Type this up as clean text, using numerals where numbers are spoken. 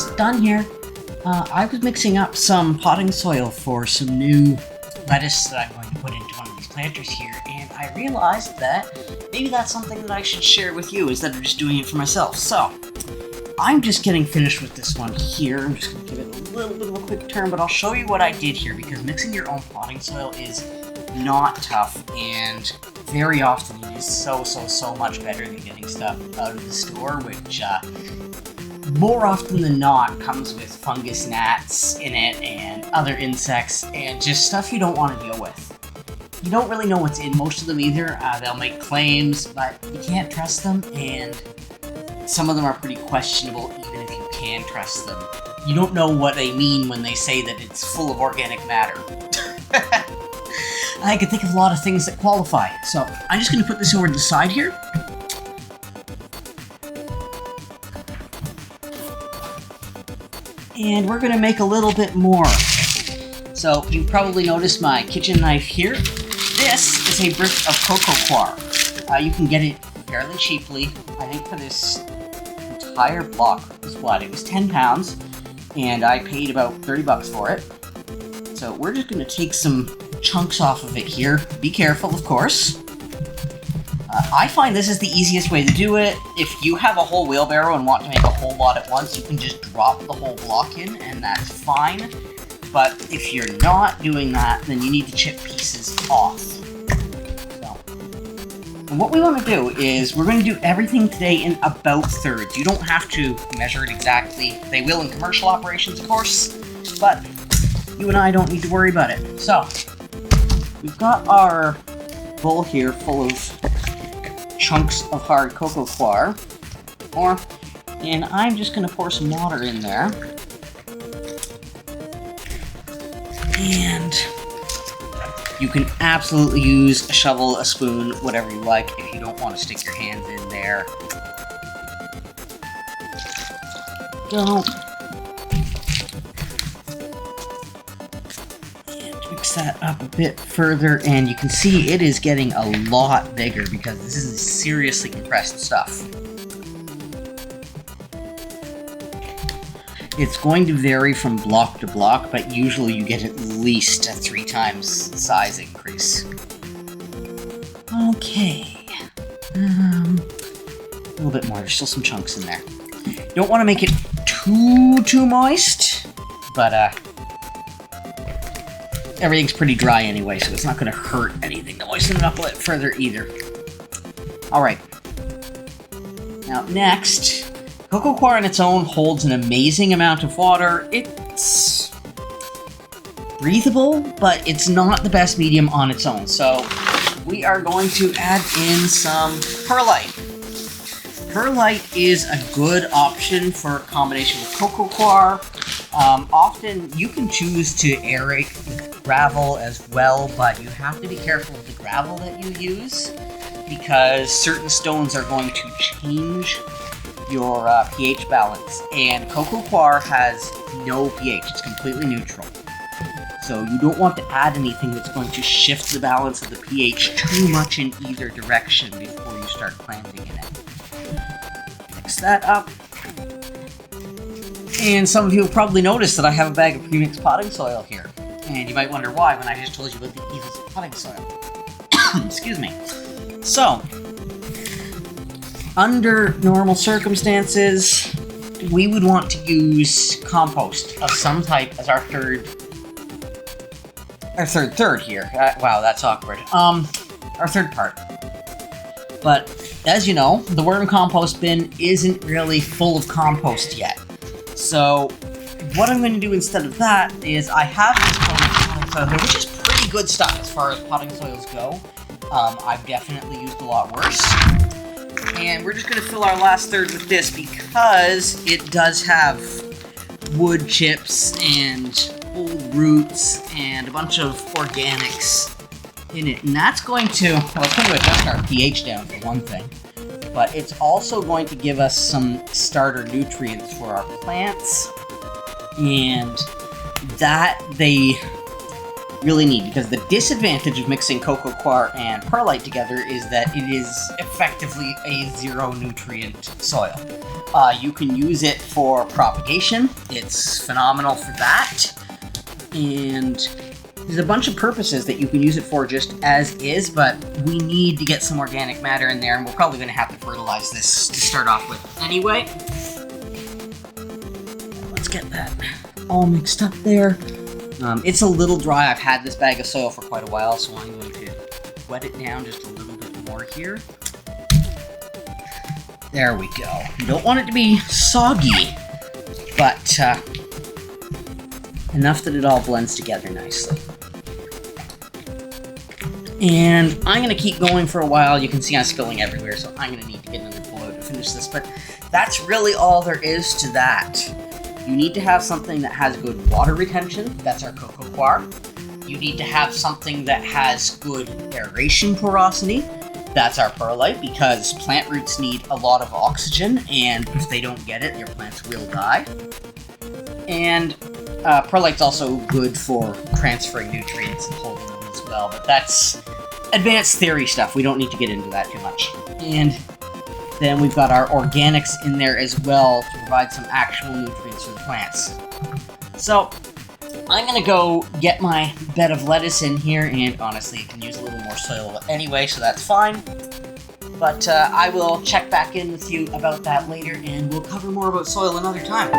almost done here. I was mixing up some potting soil for some new lettuce that I'm going to put into one of these planters here, and I realized that maybe that's something that I should share with you instead of just doing it for myself. So, I'm just getting finished with this one here. I'm just going to give it a little bit of a quick turn, but I'll show you what I did here, because mixing your own potting soil is not tough, and very often it is so much better than getting stuff out of the store, which more often than not comes with fungus gnats in it and other insects and just stuff you don't want to deal with. You don't really know what's in most of them either. They'll make claims, but you can't trust them, and some of them are pretty questionable even if you can trust them. You don't know what they mean when they say that it's full of organic matter. I can think of a lot of things that qualify. So I'm just going to put this over to the side here. And we're going to make a little bit more. So you've probably noticed my kitchen knife here. This is a brick of cocoa coir. You can get it fairly cheaply. I think for this entire block was what? It was 10 pounds, and I paid about 30 bucks for it. So we're just going to take some chunks off of it here. Be careful, of course. I find this is the easiest way to do it. If you have a whole wheelbarrow and want to make a whole lot at once, you can just drop the whole block in, and that's fine. But if you're not doing that, then you need to chip pieces off. So, and what we want to do is we're going to do everything today in about thirds. You don't have to measure it exactly. They will in commercial operations, of course, but you and I don't need to worry about it. So, we've got our bowl here full of chunks of hard cocoa coir, and I'm just going to pour some water in there. And you can absolutely use a shovel, a spoon, whatever you like if you don't want to stick your hands in there. Go. Mix that up a bit further, and you can see it is getting a lot bigger because this is seriously compressed stuff. It's going to vary from block to block, but usually you get at least a 3 times size increase. Okay. A little bit more. There's still some chunks in there. You don't want to make it too moist, but everything's pretty dry anyway, so it's not going to hurt anything to moisten it up a bit further either. Alright. Now, next, cocoa coir on its own holds an amazing amount of water. It's breathable, but it's not the best medium on its own. So we are going to add in some perlite. Perlite is a good option for a combination with cocoa coir. Often you can choose to aerate with gravel as well, but you have to be careful with the gravel that you use because certain stones are going to change your pH balance, and cocoa coir has no pH. It's completely neutral. So you don't want to add anything that's going to shift the balance of the pH too much in either direction before you start planting in it. Mix that up. And some of you have probably noticed that I have a bag of premixed potting soil here. And you might wonder why when I just told you about the evils of potting soil. Excuse me. So, under normal circumstances, we would want to use compost of some type as our third here. Wow, that's awkward. Our third part. But, as you know, the worm compost bin isn't really full of compost yet. So, what I'm going to do instead of that is I have this potting soil here, which is pretty good stuff as far as potting soils go. I've definitely used a lot worse. And we're just going to fill our last third with this because it does have wood chips and old roots and a bunch of organics in it. And that's going to, well, it's going to adjust our pH down for one thing. But it's also going to give us some starter nutrients for our plants. And that really need, because the disadvantage of mixing cocoa coir and perlite together is that it is effectively a zero nutrient soil. You can use it for propagation. It's phenomenal for that. And there's a bunch of purposes that you can use it for just as is, but we need to get some organic matter in there, and we're probably going to have to fertilize this to start off with anyway. Let's get that all mixed up there. It's a little dry. I've had this bag of soil for quite a while, so I'm going to wet it down just a little bit more here. There we go. You don't want it to be soggy, but enough that it all blends together nicely. And I'm going to keep going for a while. You can see I'm spilling everywhere, so I'm going to need to get another boil to finish this, but that's really all there is to that. You need to have something that has good water retention. That's our cocoa coir. You need to have something that has good aeration porosity. That's our perlite, because plant roots need a lot of oxygen, and if they don't get it, your plants will die. And perlite's also good for transferring nutrients and holding them as well, but that's advanced theory stuff. We don't need to get into that too much. And then we've got our organics in there as well to provide some actual nutrients for the plants. So I'm going to go get my bed of lettuce in here, and honestly, it can use a little more soil anyway, so that's fine. But I will check back in with you about that later, and we'll cover more about soil another time.